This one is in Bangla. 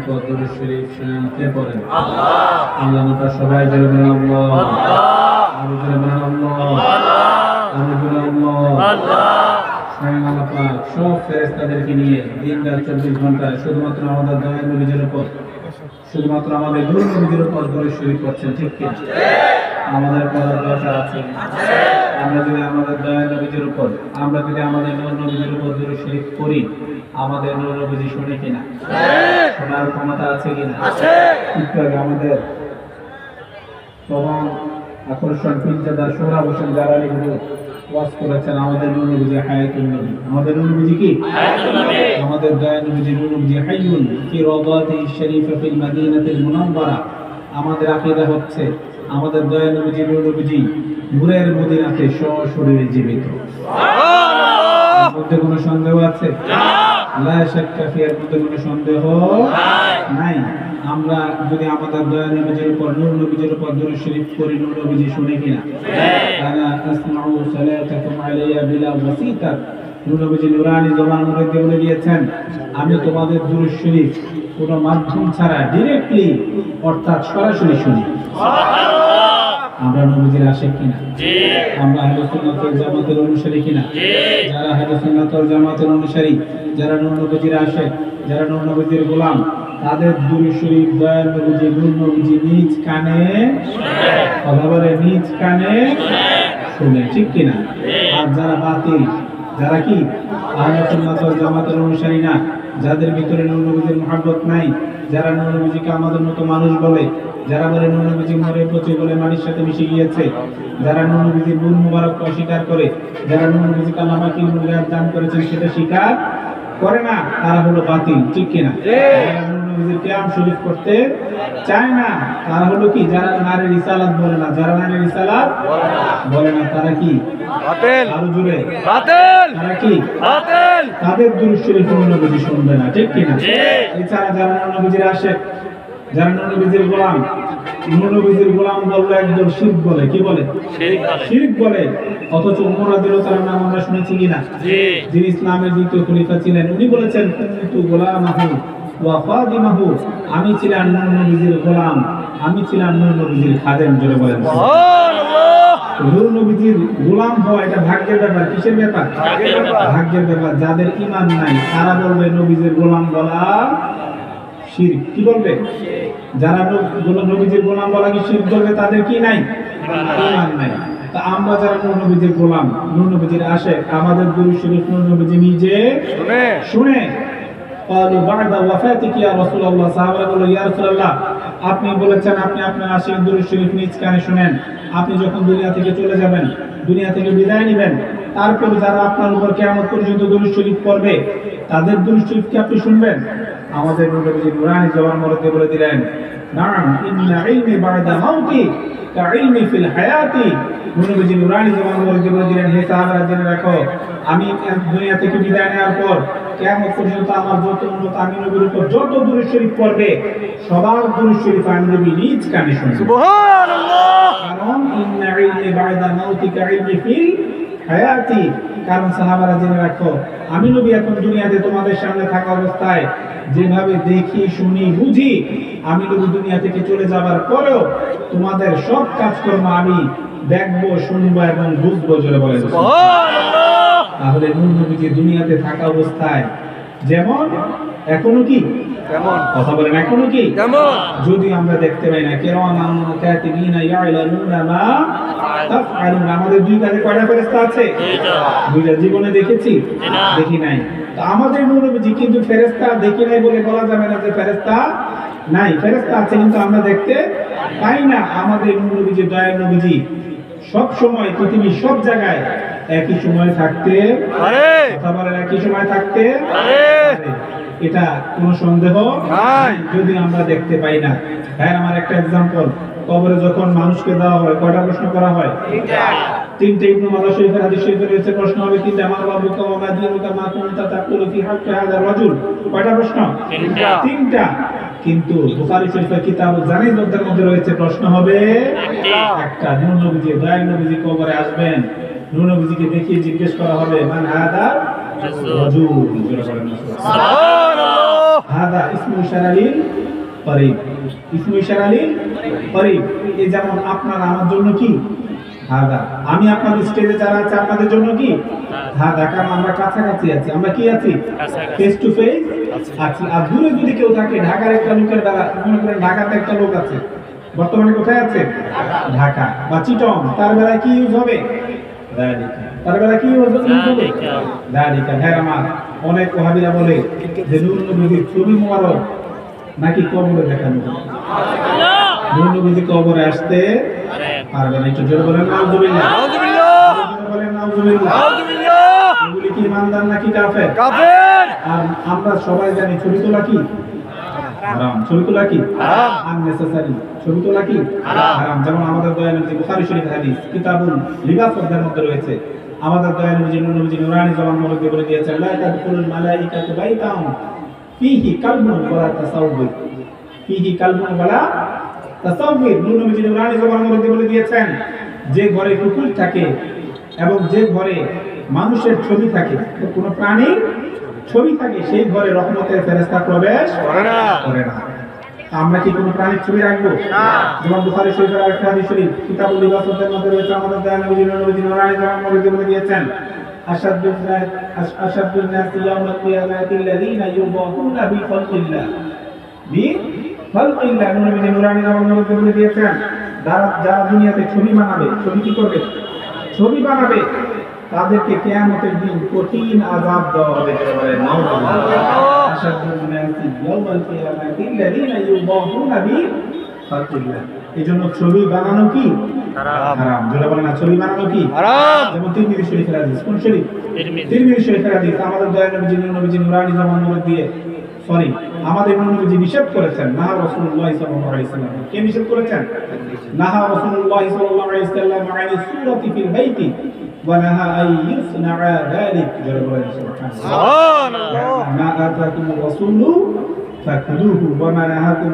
উপর দরুদ শরীফ স্বয়ং কে পড়েন? আল্লাহ। আমরা সবাই জোরে বলেন আল্লাহ। আরো জোরে বলেন আল্লাহ। আরো জোরে আল্লাহ। স্বয়ং আল্লাহ পাক সব ফেরেশতাদেরকে নিয়ে দিন রাত 24 ঘন্টা শুধুমাত্র আমাদের দয়ার নবীর উপর, শুধুমাত্র আমাদের নূর নবীর উপর দরুদ শরীফ পড়ছেন, ঠিক কি? আমাদের পড়ার দরকার আছে। আমরা যদি আমাদের দয়ার নবীর উপর, আমরা যদি আমাদের নূর নবীর উপর দরুদ শরীফ পড়ি, আমাদের নূর নবী শুনে কিনা? শোনার ক্ষমতা আছে কিনা? একটু আগে আমাদের প্রধান আকর্ষণ পীরজাদা সোহরাব হোসেন জালালী হুজুর ওয়াজ করেছেন আমাদের নূর নবী হায়াতুন নবী। আমাদের নূর নবী কি? হায়াতুন নবী। আমাদের দয়ার নবী নূর নবী হাইয়ুন ফি রাদাতি শরীফা ফিল মদিনাতিল মুনাওয়ারা। আমাদের আকীদা হচ্ছে আমাদের দয়ার নবী নূর নবী নূরের মদিনাতে সশরীরে জীবিত। সুবহানাল্লাহ। মধ্যে কোনো সন্দেহ আছে? না। লা শাক্কা ফি, এর মধ্যে কোনো সন্দেহ নাই। আমরা যদি আমাদের দয়ার নবীর উপর, নূর নবীর উপর দরুদ শরীফ পড়ি, নূর নবী শুনে কিনা? আনা আসমাউ সালাতাকুম আলাইয়া বিলা ওয়াসিতা। নূর নবী নূরানি জবানের মধ্যে বলে দিয়েছেন, আমি তোমাদের দরুদ শরীফ কোনো মাধ্যম ছাড়া ডাইরেক্টলি অর্থাৎ সরাসরি শুনি। সুবহানাল্লাহ। আমরা নবীর আশিক কিনা? জি। আমরা আহলে সুন্নাত ওয়াল জামাতের অনুসারী কিনা? জি। যারা আহলে সুন্নাত ওয়াল জামাতের অনুসারী, যারা নবীর আশিক, যারা নবীর গোলাম, তাদের দরুদ শরীফ দয়ার নবী নূর নবী নিজ কানে শুনে, কথা বলে নিজ কানে শুনে, ঠিক কিনা? আর যারা বাতিল, যারা কি আহলে সুন্নাত ওয়াল জামাতের অনুসারী না, যাদের ভিতরে নূর নবীর মহব্বত নাই, যারা নূর নবীকে আমাদের মতো মানুষ বলে, যারা বলে নূর নবী মরে পচে বলে মাটির সাথে মিশে গিয়েছে, যারা নূর নবীর গুণ মুবারক অস্বীকার করে, যারা নূর নবীকে আমাকে মুরাদ দান করেছেন সেটা স্বীকার করে না, তারা হলো বাতিল, ঠিক কিনা? যারা নূর নবীর কিয়াম শরীফ করতে চায় না, তারা হলো কি? যারা নারীর রিসালাত বলে না, যারা নারীর রিসালাত বলে না, তারা কি? বাতিল। আরো জোরে বাতিল। তারা কি? বাতিল। তাদের দরুদ শরীফ নূর নবী শুনবে না, ঠিক কিনা? এছাড়া যারা নূর নবীর আশিক, যারা নূর নবীর গোলাম, নূর নবীর গোলাম বললে একদম শিরক বলে, কি বলে? শিরক বলে। অথচ ওমর রাদিয়াল্লাহু তাআলার নাম আমরা শুনেছি কিনা? জি। যিনি ইসলামের দ্বিতীয় খলিফা ছিলেন, উনি বলেছেন কুনতু গোলামাহু ওয়া খাদিমাহু, আমি ছিলাম নূর নবীর গোলাম, আমি ছিলাম নূর নবীর খাদেম। জোরে বলেন সুবহানাল্লাহ। নূর নবীর গোলাম হওয়া এটা ভাগ্যের ব্যাপার। কিসের ব্যাপার? ভাগ্যের ব্যাপার। যাদের ঈমান নাই তারা বলবে নবীর গোলাম বলা শিরক। কি বলবে? যারা নবীর গোলাম বলা কি শিরক বলবে, তাদের কি নাই? ঈমান নাই। তা আমরা যারা নূর নবীর গোলাম, নূর নবীর আশিক, আমাদের দরুদ শরীফ নূর নবী নিজে শুনে قالوا بعد وفاتك يا رسول الله, সাহাবারা বলল ইয়া রাসূলুল্লাহ, আপনি বলেছেন আপনি আপনার আশিক দরুদ শরীফ নিজ কানে শুনেন, আপনি যখন দুনিয়া থেকে চলে যাবেন, দুনিয়া থেকে বিদায় নেবেন, তারপর যারা আপনার উপর কিয়ামত পর্যন্ত দরুদ শরীফ পড়বে, তাদের দরুদ শরীফ কি আপনি শুনবেন? আমাদের নবী নূরানি জবান মধ্যে বলে দিলেন, নাম ইন্না ইলমি বা'দা মাউতি কাইলমি ফিল হায়াতি। নবী নূরানি জবান মধ্যে বলে দিলেন, হে সাহাবারা জেনে রাখো, আমি দুনিয়া থেকে বিদায় নেওয়ার পর কিয়ামত পর্যন্ত আমার যত উম্মত আমি নবীর উপর যত দরুদ শরীফ পড়বে, সবার দরুদ শরীফ আমি নবী নিজ কানে শুনবো। সুবহানাল্লাহ। কারণ ইন্না ইলমি বা'দা মাউতি কাইলমি ফিল হায়াতি, কারণ সাহাবারা জেনে রাখো, আমি নবী এখন দুনিয়াতে তোমাদের সামনে থাকা অবস্থায় যেভাবে দেখি, শুনি, বুঝি, আমি নবী দুনিয়া থেকে চলে যাবার পরেও তোমাদের সব কাজকর্ম আমি দেখবো, শুনবো এবং বুঝবো। জোরে বলেন সুবহানাল্লাহ। তাহলে নূর নবী দুনিয়াতে থাকা অবস্থায় যেমন এখনো কি তেমন, কথা বলেন এখনো কি তেমন, যদি আমরা দেখতে পাই না কিরামান কাতিবিনা ইয়ালামুনা মা তাফআলুন। আমাদের দুই কাঁধে কয়টা ফেরেশতা আছে? দুইটা। জীবনে দেখেছি? দেখি নাই। তো আমাদের নূর নবী কিন্তু ফেরেশতা দেখি নাই বলে বলা যাবে না যে ফেরেশতা নাই। ফেরেশতা আছে কিন্তু আমরা দেখতে পাই না। আমাদের নূর নবী দয়ার নবী সব সময় পৃথিবীর সব জায়গায় একই সময় থাকতে পারে, কথা বলেন একই সময় থাকতে পারে, এটা কোনো সন্দেহ নাই, যদি আমরা দেখতে পাই না। হ্যাঁ, আমার একটা एग्जांपल, কবরে যখন মানুষকে দেওয়া হয় কয়টা প্রশ্ন করা হয়? তিনটা। ইবনে মাজাহ শরীফের হাদিস শরীফে রয়েছে প্রশ্ন হবে তিনটা, মা রাব্বুকা ওয়া মা দীনুকা মা কুনতা তাকুলু ফি হাক্কি হাযা রাজুল। কয়টা প্রশ্ন? তিনটা। কিন্তু বুখারী শরীফের কিতাবুল জানাইজের মধ্যে রয়েছে প্রশ্ন হবে একটা। নূর নবী দয়ার নবী কবরে আসবেন, নূর নবীকে দেখিয়ে জিজ্ঞেস করা হবে মান হাদা রাজুল। সুবহানাল্লাহ। হাদা ইসমু ইশারা লিল করিব, ইসমু ইশারা লিল করিব। এই যেমন আপনারা আমার জন্য কি হাদা, আমি আপনাদের স্টেজে যারা আছে আপনাদের জন্য কি হাদা, কারণ আমরা কাছাকাছি আছি, আমরা কি আছি ফেস টু ফেস আছি। আর দূরে যদি কেউ থাকে, ঢাকার একটা লোকের দ্বারা, মনে করেন ঢাকাতে একটা লোক আছে, বর্তমানে কোথায় আছে ঢাকা বা চিটং, তার বেলায় কি ইউজ হবে যালিকা, তার বেলায় কি ইউজ হবে যালিকা। হ্যাঁ আমার অনেক ওয়াহাবীরা বলে যে নূর নবীর ছবি মোবারক নাকি কবরে দেখানো, নূর নবী কবরে আসতে পারবে না। একটু জোরে বলেন নাউজুবিল্লাহ, নাউজুবিল্লাহ, বলেন নাউজুবিল্লাহ, নাউজুবিল্লাহ। এগুলি কি ইমানদার নাকি কাফের? কাফের। আর আমরা সবাই জানি ছবি তোলা কি হারাম, ছবি তোলা কি হারাম, আননেসেসারি ছবি তোলা কি হারাম। যেমন আমাদের দয়ানবী বুখারী শরীফ হাদিস কিতাবুল লিবাস অধ্যায়ের মধ্যে রয়েছে, আমাদের দয়ানবী নবী নুরানি জবান মোবারক দিয়ে বলে দিয়েছেন, লা তাদখুলুল মালাইকাতু বাইতাম ফীহি কালবুন ওয়ালা তাসাউবুর, ফীহি কালবুন ওয়ালা তাসাউবুর। নবী নুরানি জবান মোবারক দিয়ে বলে দিয়েছেন, যে ঘরে কুকুর থাকে এবং যে ঘরে মানুষের ছবি থাকে, কোনো প্রাণীর ছবি থাকে, সেই ঘরে রহমতের ফেরেশতা প্রবেশ করে না। আমরা কি কোনো প্রাণীর ছবি রাখবো না? যেমন বুখারী শরীফের আরেকটা হাদিস শরীফ কিতাবুল লিবাস অধ্যায়ের মধ্যে রয়েছে, আমাদের দয়ানবী নুরানি জবান মোবারক দিয়ে বলে দিয়েছেন, আশাদুন নাস ইয়াউমাল কিয়ামাতি আল্লাযীনা ইউযাহুনা বিখালকিল্লাহ, বিখালকিল্লাহ। নবী নুরানি জবান মোবারক দিয়ে বলে দিয়েছেন, যারা দুনিয়াতে ছবি বানাবে, ছবি কি করবে ছবি বানাবে, তাদেরকে কিয়ামতের দিন কঠিন আযাব দেওয়া হবে। এজন্য ছবি বানানো কি হারাম, যেটা বলে না ছবি বানানো কি হারাম। যেমন তিরমিজি শরীফের হাদিস, কোন শরীফ? তিরমিজি শরীফের হাদিস। আমাদের দয়ানবী নুরানি জবান মোবারক দিয়ে আমাদের নবীজি নিষেধ করেছেন, নাহা রাসূলুল্লাহ সাল্লাল্লাহু আলাইহি ওয়াসাল্লাম, কে নিষেধ করেছেন? নাহা রাসূলুল্লাহ সাল্লাল্লাহু আলাইহি ওয়াসাল্লাম আন সূরাতি ফিল বাইতি ওয়া নাহা আন ইউসনাআ যালিক। জোরে বলেন সুবহানাল্লাহ। মা আতাকুমুর রাসূলু ফাকুলুহু ওয়া মা নাহাকুম